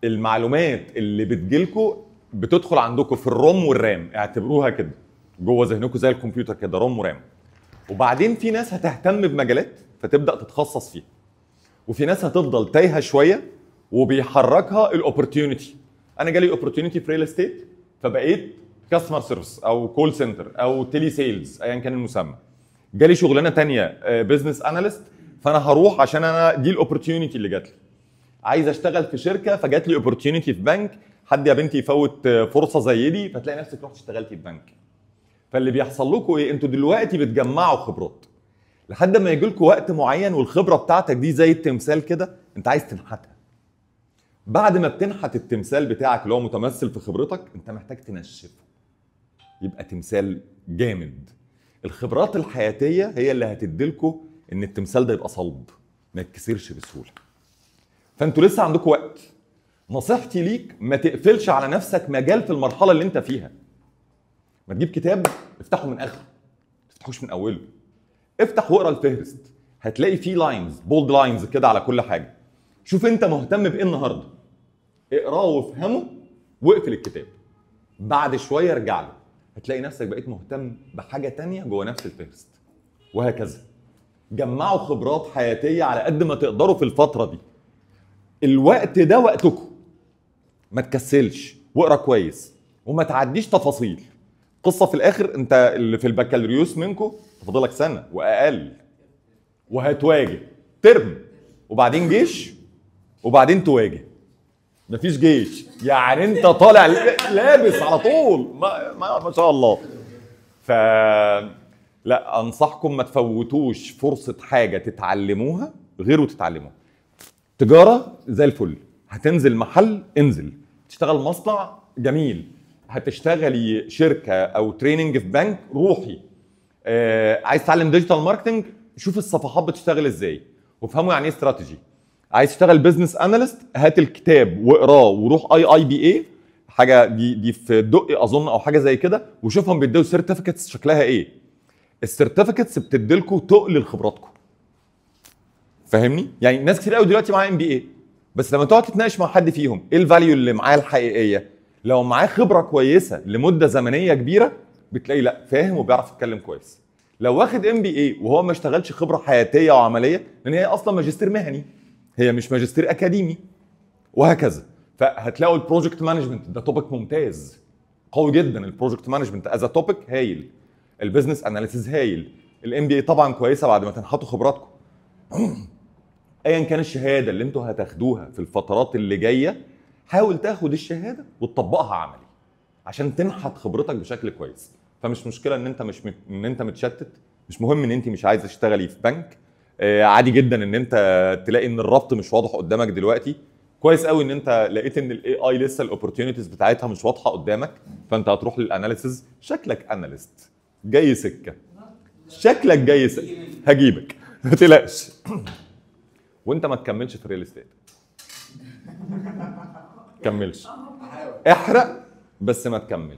المعلومات اللي بتجيلكوا بتدخل عندكم في الروم والرام، اعتبروها كده جوه ذهنكم زي الكمبيوتر كده، روم ورام. وبعدين في ناس هتهتم بمجالات فتبدا تتخصص فيها، وفي ناس هتفضل تايهه شويه وبيحركها الاوبورتيونيتي. انا جالي اوبورتيونيتي في ريل استيت فبقيت كاستمر سيرفيس او كول سنتر او تيلي سيلز ايا كان المسمى. جالي شغلانه ثانيه بزنس اناليست، فانا هروح عشان انا دي الاوبورتيونيتي اللي جات لي. عايز اشتغل في شركه فجات لي اوبورتيونيتي في بنك، حد يا بنتي يفوت فرصه زي دي فتلاقي نفسك رحت اشتغلتي في بنك. فاللي بيحصل لكم ايه؟ انتوا دلوقتي بتجمعوا خبرات لحد ما يجي لكم وقت معين، والخبره بتاعتك دي زي التمثال كده انت عايز تنحتها. بعد ما بتنحت التمثال بتاعك اللي هو متمثل في خبرتك، انت محتاج تنشفه يبقى تمثال جامد. الخبرات الحياتيه هي اللي هتديلكم ان التمثال ده يبقى صلب ما يتكسرش بسهوله. فانتوا لسه عندكم وقت. نصيحتي ليك ما تقفلش على نفسك مجال في المرحله اللي انت فيها. ما تجيب كتاب افتحه من اخره، ما تفتحوش من اوله. افتح واقرا الفهرست، هتلاقي فيه لاينز بولد لاينز كده على كل حاجه. شوف انت مهتم بايه النهارده، اقراه وافهمه واقفل الكتاب. بعد شويه ارجع له، هتلاقي نفسك بقيت مهتم بحاجه تانية جوه نفس الفهرست، وهكذا. جمعوا خبرات حياتيه على قد ما تقدروا في الفتره دي. الوقت ده وقتكم، ما تكسلش واقرا كويس وما تعديش تفاصيل. قصه في الاخر، انت اللي في البكالوريوس منكم فاضلك سنه واقل، وهتواجه ترم وبعدين جيش وبعدين تواجه. مفيش جيش يعني انت طالع لابس على طول ما شاء الله. لا انصحكم ما تفوتوش فرصه حاجه تتعلموها غير وتتعلموها. تجاره زي الفل، هتنزل محل انزل، تشتغل مصنع جميل، هتشتغلي شركه او تريننج في بنك روحي. عايز تتعلم ديجيتال ماركتنج، شوف الصفحات بتشتغل ازاي وافهموا يعني ايه استراتيجي. عايز تشتغل بزنس اناليست، هات الكتاب واقراه وروح IIBA، حاجه دي في الدقي اظن او حاجه زي كده، وشوفهم بيدوا سيرتيفيكتس شكلها ايه. السيرتيفيكتس بتديلكم تقل لخبراتكم، فاهمني؟ يعني ناس كتير قوي دلوقتي معاها MBA، بس لما تقعد تتناقش مع حد فيهم ايه الفاليو اللي معاه الحقيقيه، لو معاه خبره كويسه لمده زمنيه كبيره بتلاقي لا فاهم وبيعرف يتكلم كويس. لو واخد MBA وهو ما اشتغلش خبره حياتيه وعمليه، لان هي اصلا ماجستير مهني، هي مش ماجستير اكاديمي، وهكذا. فهتلاقوا البروجكت مانجمنت ده توبك ممتاز قوي جدا. البروجكت مانجمنت از توبك هايل، البيزنس اناليسيز هايل، الMBA طبعا كويسه بعد ما تنحطوا خبراتكم. ايا كان الشهاده اللي انتوا هتاخدوها في الفترات اللي جايه، حاول تاخد الشهاده وتطبقها عملي عشان تنحت خبرتك بشكل كويس. فمش مشكله ان انت متشتت، مش مهم ان انت مش عايزه تشتغلي في بنك. عادي جدا ان انت تلاقي ان الربط مش واضح قدامك دلوقتي. كويس قوي ان انت لقيت ان الAI لسه الاوبورتيونيتيز بتاعتها مش واضحه قدامك، فانت هتروح للاناليسز. شكلك اناليست جاي سكه، شكلك جاي سكه، هجيبك ما تقلقش. وانت ما تكملش في الريل استيت، كملش، احرق بس ما تكمل.